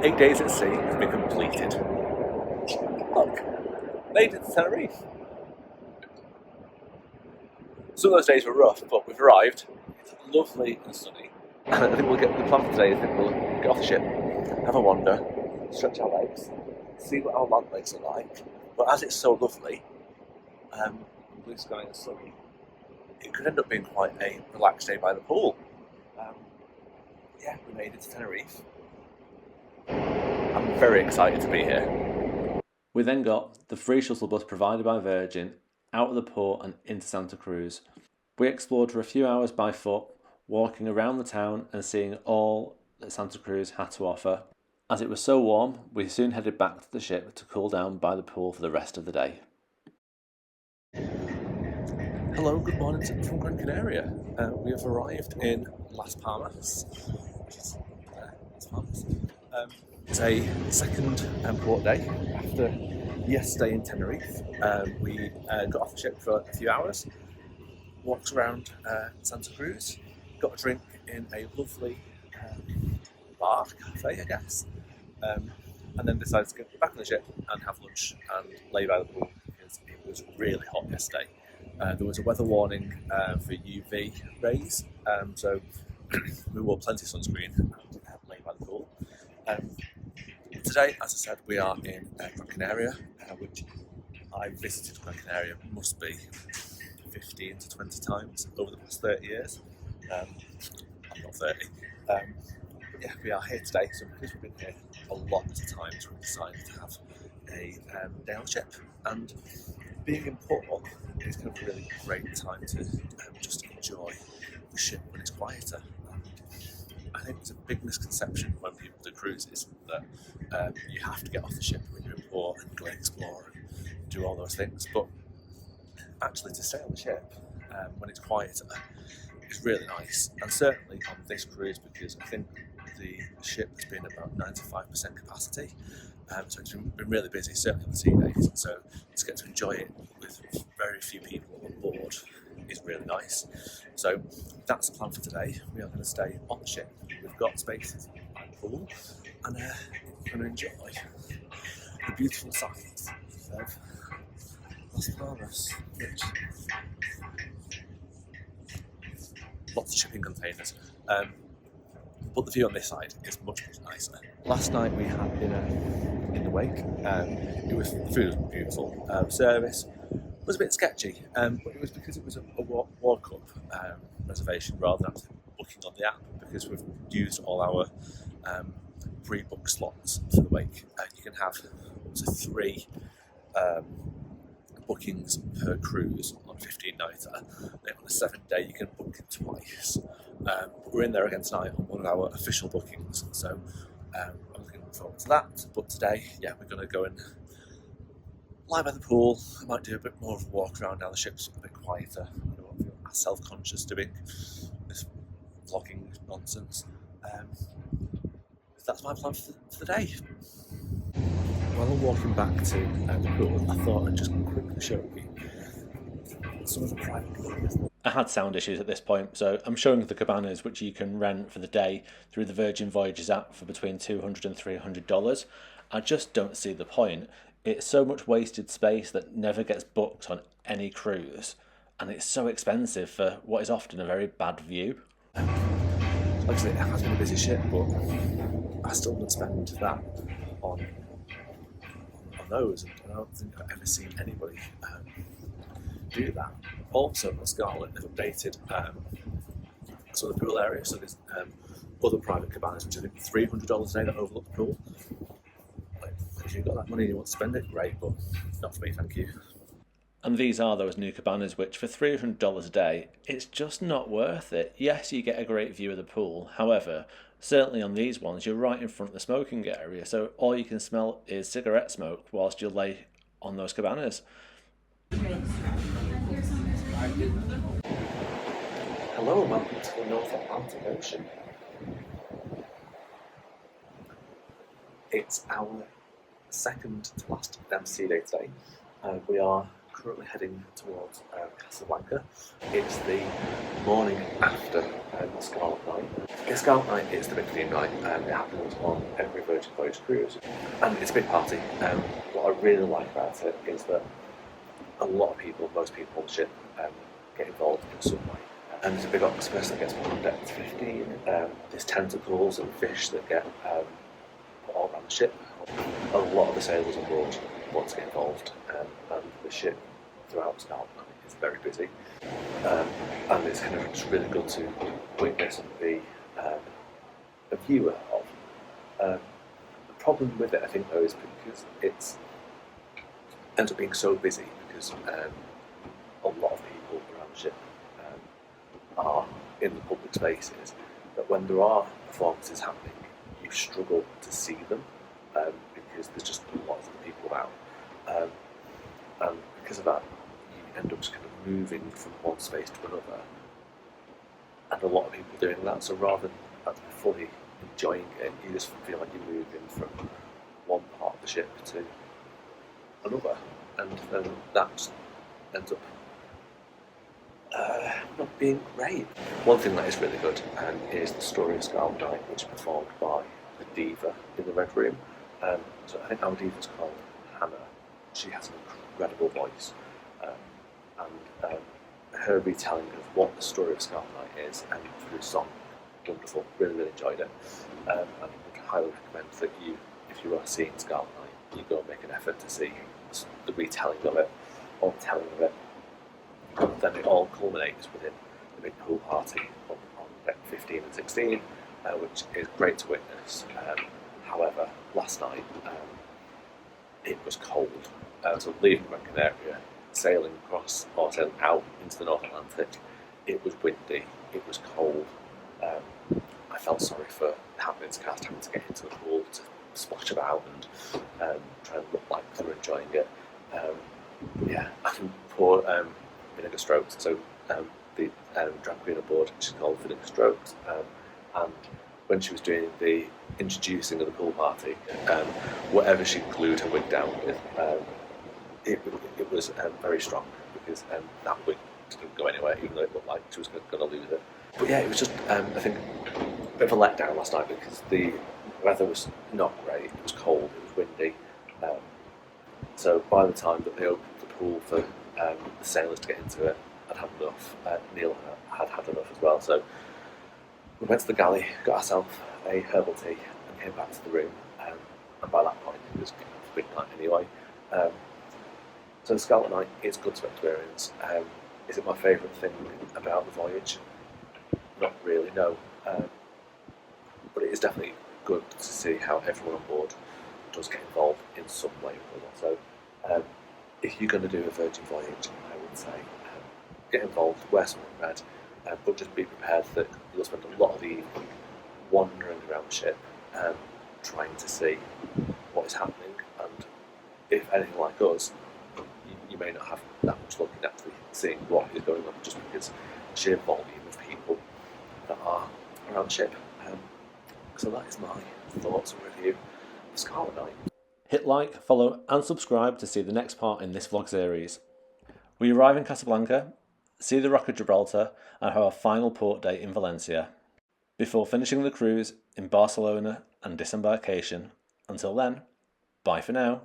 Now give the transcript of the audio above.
8 days at sea have been completed. Look, made it to Tenerife. Some of those days were rough, but we've arrived. It's lovely and sunny. I think we'll get the plan for today. I think we'll get off the ship, have a wander, stretch our legs, see what our land legs are like. But as it's so lovely, blue sky and sunny, it could end up being quite a relaxed day by the pool. Yeah, we made it to Tenerife. I'm very excited to be here. We then got the free shuttle bus provided by Virgin out of the port and into Santa Cruz. We explored for a few hours by foot, walking around the town and seeing all that Santa Cruz had to offer. As it was so warm, we soon headed back to the ship to cool down by the pool for the rest of the day. Hello, good morning from Gran Canaria. We have arrived in Las Palmas, which is Las Palmas. It's a second port day after yesterday in Tenerife. We got off the ship for a few hours, walked around Santa Cruz, got a drink in a lovely bar, cafe, I guess, and then decided to get back on the ship and have lunch and lay by the pool because it was really hot yesterday. There was a weather warning for UV rays, so we wore plenty of sunscreen and lay by the pool. Today, as I said, we are in Gran Canaria, which I visited Gran Canaria must be 15 to 20 times over the past 30 years. I'm not 30. But yeah, we are here today, so because we've been here a lot of times, we've decided to have a day on the ship. And being in port is kind of a really great time to just enjoy the ship when it's quieter. I think it's a big misconception when people do cruises that you have to get off the ship when you're in port and go and explore and do all those things. But actually, to stay on the ship when it's quieter is really nice. And certainly on this cruise, because I think the ship has been about 95% capacity. So it's been really busy, certainly on the sea days. So to get to enjoy it with very few people on board is really nice. So that's the plan for today. We are going to stay on the ship. We've got spaces by the pool, and we're going to enjoy the beautiful sights of Las Palmas, which lots of shipping containers. But the view on this side is much nicer. Last night we had dinner in the wake. The food was beautiful. Service was a bit sketchy, but it was because it was a walk up reservation rather than booking on the app, because we've used all our pre-book slots for the wake. You can have up to 3 bookings per cruise on 15-nighter. Then on a 7th day you can book it twice. We're in there again tonight on one of our official bookings, so I'm looking forward to that. But today, yeah, we're going to go and lie by the pool. I might do a bit more of a walk around now the ship's a bit quieter. I don't feel as self-conscious doing this vlogging nonsense. That's my plan for the day. While I'm walking back to the pool, I thought I'd just quickly show you some of the private cabanas. I had sound issues at this point, so I'm showing the cabanas which you can rent for the day through the Virgin Voyages app for between $200 and $300. I just don't see the point. It's so much wasted space that never gets booked on any cruise, and it's so expensive for what is often a very bad view. Like I say, it has been a busy ship, but I still wouldn't spend that on those, and I don't think I've ever seen anybody do that. Also, on Scarlet, they've updated sort of the pool area, so there's other private cabanas, which I think $300 a day that overlook the pool. Like, if you've got that money and you want to spend it, great, but not for me, thank you. And these are those new cabanas which, for $300 a day, it's just not worth it. Yes, you get a great view of the pool, however, certainly on these ones, you're right in front of the smoking area, so all you can smell is cigarette smoke whilst you lay on those cabanas. Hello and welcome to the North Atlantic Ocean. It's our second to last sea day today. We are currently heading towards Casablanca. It's the morning after the Scarlet Night. Yeah, Scarlet Night is the big theme night. It happens on every Virgin Voyage cruise, and it's a big party. What I really like about it is that a lot of people, most people on the ship, get involved in some way. And there's a big octopus that gets put on deck 15. There's tentacles and fish that get put all around the ship. A lot of the sailors on board want to get involved, and the ship throughout Scarlet Night is very busy. And it's kind of just really good to witness and be a viewer of. The problem with it, I think, though, is because it ends up being so busy because a lot of people around the ship are in the public spaces that when there are performances happening, you struggle to see them because there's just lots of people about. And because of that, you end up just kind of moving from one space to another. And a lot of people doing that, so rather than actually fully enjoying it, you just feel like you're moving from one part of the ship to another, and then that just ends up not being great. One thing that is really good is the story of Scarlet Night, which is performed by the diva in the Red Room. So I think our diva's called Hannah. She has an incredible voice, and her retelling of what the story of Scarlet Night is and through song, wonderful. Really, really enjoyed it. And I would highly recommend that you, if you are seeing Scarlet Night, you go and make an effort to see the retelling of it or the telling of it. And then it all culminates within the big pool party on deck 15 and 16, which is great to witness. However, last night it was cold. So leaving Gran Canaria, sailing across or sailing out into the North Atlantic, it was windy, it was cold. I felt sorry for Hamlin's cast having to get into the pool to splash about and try and look like they were enjoying it. Yeah, I can pour Vinegar Strokes. So the drag queen aboard, she's called Vinegar Strokes, and when she was doing the introducing of the pool party, whatever she glued her wig down with, it was very strong because that wig didn't go anywhere, even though it looked like she was going to lose it. But yeah, it was just, I think, a bit of a letdown last night because the weather was not great. It was cold, it was windy. So by the time that they opened the pool for the sailors to get into it, I'd had enough. Neil had enough as well. So we went to the galley, got ourselves a herbal tea, and came back to the room. And by that point, it was midnight anyway. So Scarlet Night is good to experience. Is it my favourite thing about the voyage? Not really, no. But it is definitely good to see how everyone on board does get involved in some way or other. So if you're going to do a Virgin Voyage, I would say get involved, wear something red, but just be prepared that you'll spend a lot of the evening wandering around the ship trying to see what is happening, and if anything like us, you may not have that much luck in actually seeing what is going on just because the sheer volume of people that are around the ship. So that is my thoughts and review of Scarlet Night. Hit like, follow and subscribe to see the next part in this vlog series. We arrive in Casablanca, see the Rock of Gibraltar and have our final port day in Valencia, before finishing the cruise in Barcelona and disembarkation. Until then, bye for now.